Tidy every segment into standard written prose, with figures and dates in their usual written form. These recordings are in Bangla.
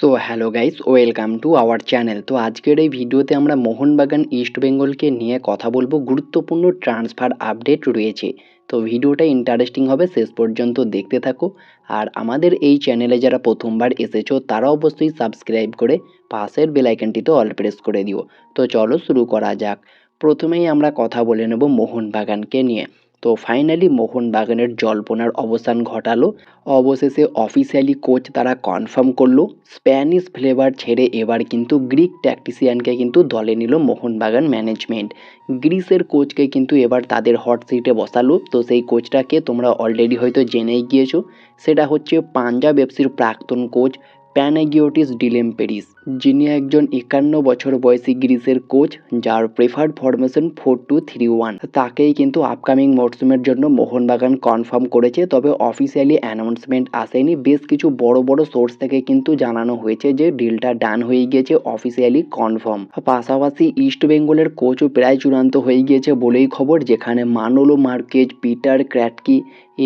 So hello guys, welcome to our channel. তো আজকের এই ভিডিওতে আমরা মোহনবাগান ইস্ট বেঙ্গলকে নিয়ে কথা বলবো। গুরুত্বপূর্ণ ট্রান্সফার আপডেট রয়েছে। তো ভিডিওটা ইন্টারেস্টিং হবে, শেষ পর্যন্ত দেখতে থাকো। আর আমাদের এই চ্যানেলে যারা প্রথমবার এসেছো তারা অবশ্যই সাবস্ক্রাইব করে পাশের বেল আইকনটিতে অল প্রেস করে দিও। তো চলো শুরু করা যাক। প্রথমেই আমরা কথা বলে নেব মোহনবাগানকে নিয়ে। তো ফাইনালি মোহনবাগানের জল্পনার অবসান ঘটালো। অবশেষে অফিসিয়ালি কোচ তারা কনফার্ম করলো। স্প্যানিশ ফ্লেভার ছেড়ে এবার কিন্তু গ্রিক ট্যাকটিসিয়ানকে কিন্তু দলে নিল মোহনবাগান ম্যানেজমেন্ট। গ্রিসের কোচকে কিন্তু এবার তাদের হট সিটে বসালো। তো সেই কোচটাকে তোমরা অলরেডি হয়তো জেনেই গিয়েছো। সেটা হচ্ছে পাঞ্জাব এফসির প্রাক্তন কোচ প্যানাগিওটিস ডিলেম্পেরিস, যিনি একজন 51 বছর বয়সী গ্রিসের কোচ, যার প্রেফার্ড ফরমেশন 4-2-3-1। তাকেই কিন্তু আপকামিং মরসুমের জন্য মোহনবাগান কনফার্ম করেছে। তবে অফিসিয়ালি অ্যানাউন্সমেন্ট আসেনি। বেশ কিছু বড় বড় সোর্স থেকে কিন্তু জানানো হয়েছে যে ডিলটা ডান হয়ে গিয়েছে, অফিসিয়ালি কনফার্ম। পাশাপাশি ইস্ট বেঙ্গলের কোচও প্রায় চূড়ান্ত হয়ে গিয়েছে বলেই খবর, যেখানে মানোলো মার্কেজ, পিটার ক্র্যাটকি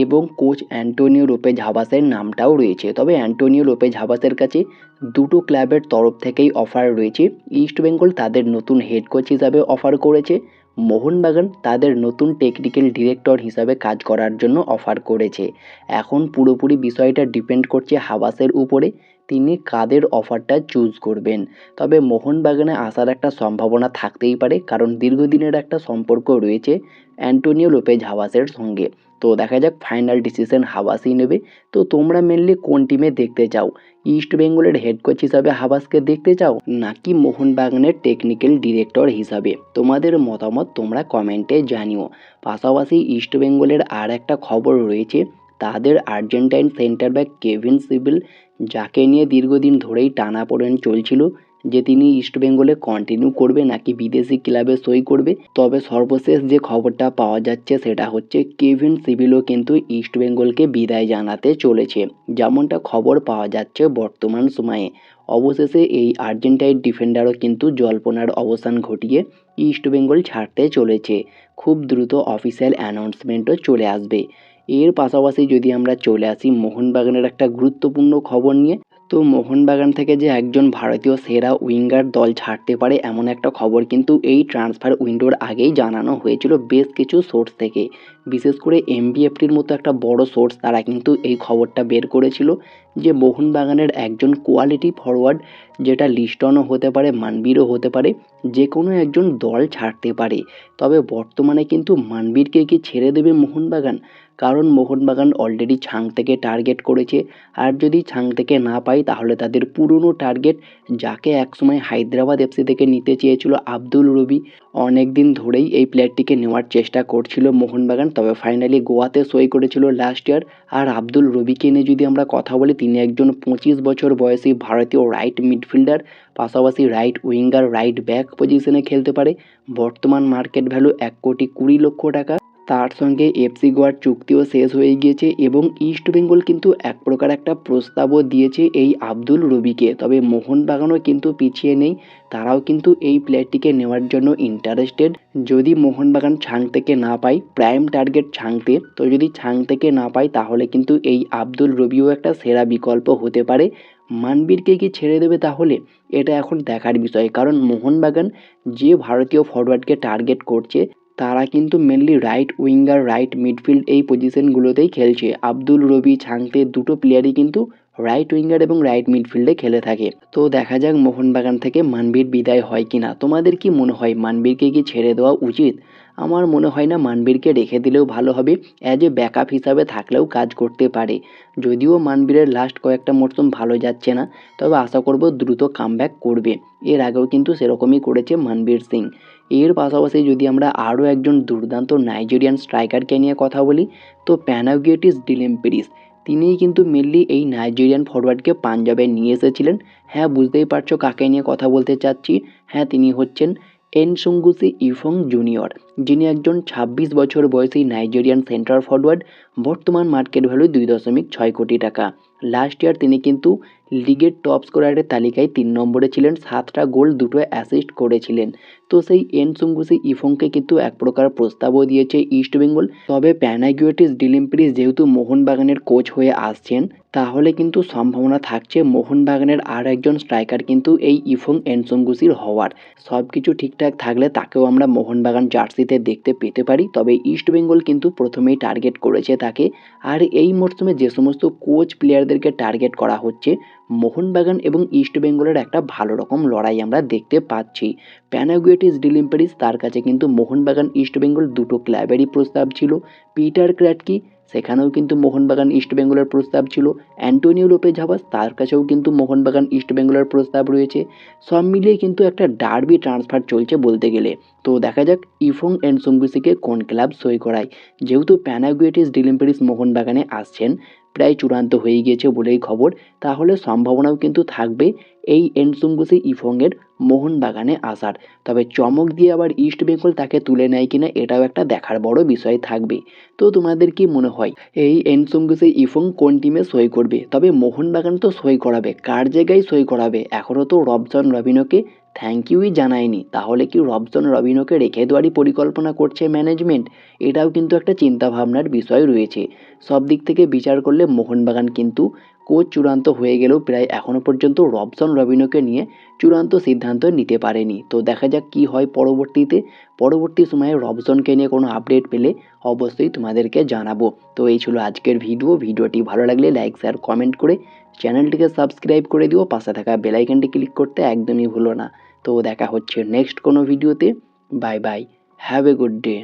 এবং কোচ অ্যান্টোনিও লোপেজ হাবাসের নামটাও রয়েছে। তবে অ্যান্টোনিও লোপেজ হাবাসের কাছে দুটো ক্লাবের তরফ থেকেই অফার রয়েছে। ইস্ট বেঙ্গল তাদের নতুন হেড কোচ হিসাবে অফার করেছে, মোহনবাগান তাদের নতুন টেকনিক্যাল ডিরেক্টর হিসাবে কাজ করার জন্য অফার করেছে। এখন পুরোপুরি বিষয়টা ডিপেন্ড করছে হাবাসের উপরে, তিনি কাদের অফারটা চুজ করবেন। তবে মোহনবাগানে আসার একটা সম্ভাবনা থাকতেই পারে, কারণ দীর্ঘদিনের একটা সম্পর্ক রয়েছে অ্যান্টোনিও লোপেজ হাবাসের সঙ্গে। তো দেখা যাক ফাইনাল ডিসিশন হাবাসই নেবে। তো তোমরা মেনলি কোন টিমে দেখতে চাও? ইস্ট বেঙ্গলের হেড কোচ হিসাবে হাবাসকে দেখতে চাও, নাকি মোহনবাগানের টেকনিক্যাল ডিরেক্টর হিসাবে? তোমাদের মতামত তোমরা কমেন্টে জানিও। পাশাপাশি ইস্ট বেঙ্গলের আর একটা খবর রয়েছে, তাদের Argentine centre back Kevin CIBIL, যাকে নিয়ে দীর্ঘদিন ধরেই টানাপোড়েন চলছিল যে তিনি ইস্ট বেঙ্গলে কন্টিনিউ করবে নাকি বিদেশি ক্লাবে সই করবে। তবে সর্বশেষ যে খবরটা পাওয়া যাচ্ছে সেটা হচ্ছে কেভিন সিবিলও কিন্তু ইস্ট বেঙ্গলকে বিদায় জানাতে চলেছে, যেমনটা খবর পাওয়া যাচ্ছে বর্তমান সময়ে। অবশেষে এই আর্জেন্টাইন ডিফেন্ডারও কিন্তু জল্পনার অবসান ঘটিয়ে ইস্ট বেঙ্গল ছাড়তে চলেছে। খুব দ্রুত অফিসিয়াল অ্যানাউন্সমেন্টও চলে আসবে। এর পাশাপাশি যদি আমরা চলে আসি মোহনবাগানের একটা গুরুত্বপূর্ণ খবর নিয়ে, তো মোহনবাগান থেকে যে একজন ভারতীয় সেরা উইঙ্গার দল ছাড়তে পারে এমন একটা খবর কিন্তু এই ট্রান্সফার উইন্ডোর আগেই জানানো হয়েছিল বেশ কিছু সোর্স থেকে। বিশেষ করে এমবিএফটির মতো একটা বড় সোর্স, তারা কিন্তু এই খবরটা বের করেছিল যে মোহনবাগানের একজন কোয়ালিটি ফরওয়ার্ড, যেটা লিস্টনও হতে পারে মানবীরও হতে পারে, যে কোনো একজন দল ছাড়তে পারে। তবে বর্তমানে কিন্তু মানবীরকে কি ছেড়ে দেবে মোহনবাগান? কারণ মোহনবাগান অলরেডি ছাং থেকে টার্গেট করেছে। আর যদি ছাং থেকে না পায় তাহলে তাদের পুরনো টার্গেট, যাকে একসময় হায়দ্রাবাদ এফসি থেকে নিতে চেয়েছিল আব্দুল রবি, অনেক দিন ধরেই এই প্লেয়ারটিকে নেওয়ার চেষ্টা করছিল মোহনবাগান। তবে ফাইনালি গোয়াতে সই করেছিল লাস্ট ইয়ার। আর আব্দুল রবিকে নিয়ে যদি আমরা কথা বলি, তিনি একজন 25 বছর বয়সী ভারতীয় রাইট মিডফিল্ডার, পাশাপাশি রাইট উইঙ্গার, রাইট ব্যাক পজিশনে খেলতে পারে। বর্তমান মার্কেট ভ্যালু 1,20,00,000 টাকা। তার সঙ্গে এফসি গোয়ার চুক্তিও শেষ হয়ে গিয়েছে এবং ইস্ট বেঙ্গল কিন্তু এক প্রকার একটা প্রস্তাবও দিয়েছে এই আব্দুল রবিকে। তবে মোহনবাগানও কিন্তু পিছিয়ে নেই, তারাও কিন্তু এই প্লেয়ারটিকে নেওয়ার জন্য ইন্টারেস্টেড। যদি মোহনবাগান ছাং থেকে না পায়, প্রাইম টার্গেট ছাংতে, তো যদি ছাং থেকে না পায় তাহলে কিন্তু এই আব্দুল রবিও একটা সেরা বিকল্প হতে পারে। মানবীরকে কি ছেড়ে দেবে তাহলে? এটা এখন দেখার বিষয়, কারণ মোহনবাগান যে ভারতীয় ফরওয়ার্ডকে টার্গেট করছে তারা কিন্তু mainly right winger, right midfield এই পজিশনগুলোতেই খেলছে। আব্দুল রবি, ছাংতে দুটো প্লেয়ারই কিন্তু রাইট উইঙ্গার এবং রাইট মিডফিল্ডে খেলে থাকে। তো দেখা যাক মোহনবাগান থেকে মানবীর বিদায় হয় কি না। তোমাদের কি মনে হয়, মানবীরকে কি ছেড়ে দেওয়া উচিত? আমার মনে হয় না, মানবীরকে রেখে দিলেও ভালো হবে। অ্যাজ এ ব্যাকআপ হিসাবে থাকলেও কাজ করতে পারে। যদিও মানবীরের লাস্ট কয়েকটা মরসুম ভালো যাচ্ছে না, তবে আশা করব দ্রুত কামব্যাক করবে। এর আগেও কিন্তু সেরকমই করেছে মানবীর সিং। এর পাশাপাশি যদি আমরা আরও একজন দুর্দান্ত নাইজেরিয়ান স্ট্রাইকারকে নিয়ে কথা বলি, তো প্যানাগিওটিস ডিলেম্পেরিস, তিনিই কিন্তু মেনলি এই নাইজেরিয়ান ফরওয়ার্ডকে পাঞ্জাবে নিয়ে এসেছিলেন। হ্যাঁ, বুঝতেই পারছো কাকে নিয়ে কথা বলতে চাচ্ছি। হ্যাঁ, তিনি হচ্ছেন এনসুঙ্গুসি ইফং জুনিয়র, যিনি একজন 26 বছর বয়সী নাইজেরিয়ান সেন্টার ফরওয়ার্ড। বর্তমান মার্কেট ভ্যালু 2.6 কোটি টাকা। লাস্ট ইয়ার তিনি কিন্তু লিগের টপ স্কোরারের তালিকায় 3 নম্বরে ছিলেন, 7টা গোল 2টো অ্যাসিস্ট করেছিলেন। তো সেই এনসুঙ্গুসি ইফংকে কিন্তু এক প্রকার প্রস্তাবও দিয়েছে ইস্টবেঙ্গল। তবে প্যানাগিওটিস ডিলিম্প্রিস যেহেতু মোহনবাগানের কোচ হয়ে আসছেন, তাহলে কিন্তু সম্ভাবনা থাকছে মোহনবাগানের আর একজন স্ট্রাইকার কিন্তু এই ইফং এনসুঙ্গুসির হওয়ার। সব কিছু ঠিকঠাক থাকলে তাকেও আমরা মোহনবাগান জার্সিতে দেখতে পেতে পারি। তবে ইস্টবেঙ্গল কিন্তু প্রথমেই টার্গেট করেছে তাকে। আর এই মরশুমে যে সমস্ত কোচ প্লেয়ারদেরকে টার্গেট করা হচ্ছে, মোহনবাগান এবং ইস্টবেঙ্গলের একটা ভালো রকম লড়াই আমরা দেখতে পাচ্ছি। প্যানাগুয়েটিস ডিলিম্পারিস তার কাছে কিন্তু মোহনবাগান ইস্টবেঙ্গল দুটো ক্লাবেরই প্রস্তাব ছিল। পিটার ক্র্যাটকি, সেখানেও কিন্তু মোহনবাগান ইস্টবেঙ্গলের প্রস্তাব ছিল। অ্যান্টোনিও লোপেজ হাবাস, তার কাছেও কিন্তু মোহনবাগান ইস্টবেঙ্গলের প্রস্তাব রয়েছে। সব মিলিয়ে কিন্তু একটা ডার্বি ট্রান্সফার চলছে বলতে গেলে। তো দেখা যাক ইফং এনসুঙ্গুসিকে কোন ক্লাব সই করায়। যেহেতু প্যানাগুয়েটিস ডিলিম্পারিস মোহনবাগানে আসছেন, প্রায় চূড়ান্ত হয়ে গিয়েছে বলেই খবর, তাহলে সম্ভাবনাও কিন্তু থাকবে এই এনসুঙ্গুসি ইফংয়ের মোহনবাগানে আসার। তবে চমক দিয়ে আবার ইস্টবেঙ্গল তাকে তুলে নেয় কিনা, এটাও একটা দেখার বড় বিষয় থাকবে। তো তোমাদের কি মনে হয় এই এনসুঙ্গুসি ইফং কোন টিমে সই করবে? তবে মোহনবাগান তো সই করাবে, কার জায়গায় সই করাবে এখনও তো রবজন রবিনোকে থ্যাংক ইউই জানায়নি। তাহলে কি রবজন রবিনোকে রেখে দেওয়ারই পরিকল্পনা করছে ম্যানেজমেন্ট? এটাও কিন্তু একটা চিন্তাভাবনার বিষয় রয়েছে। সব দিক থেকে বিচার করলে মোহনবাগান কিন্তু কোচ চূড়ান্ত হয়ে গেলেও প্রায় এখনও পর্যন্ত রবজন রবিনোকে নিয়ে চূড়ান্ত সিদ্ধান্ত নিতে পারেনি। তো দেখা যাক কি হয় পরবর্তীতে। পরবর্তী সময়ে রবজনকে নিয়ে কোনো আপডেট পেলে অবশ্যই তোমাদেরকে জানাবো। তো এই ছিল আজকের ভিডিওটি ভালো লাগলে লাইক শেয়ার কমেন্ট করে চ্যানেলটিকে সাবস্ক্রাইব করে দিও, পাশে থাকা বেল আইকনটি ক্লিক করতে একদমই ভুলো না। তো দেখা হচ্ছে নেক্সট কোনো ভিডিওতে। Bye bye, have a good day.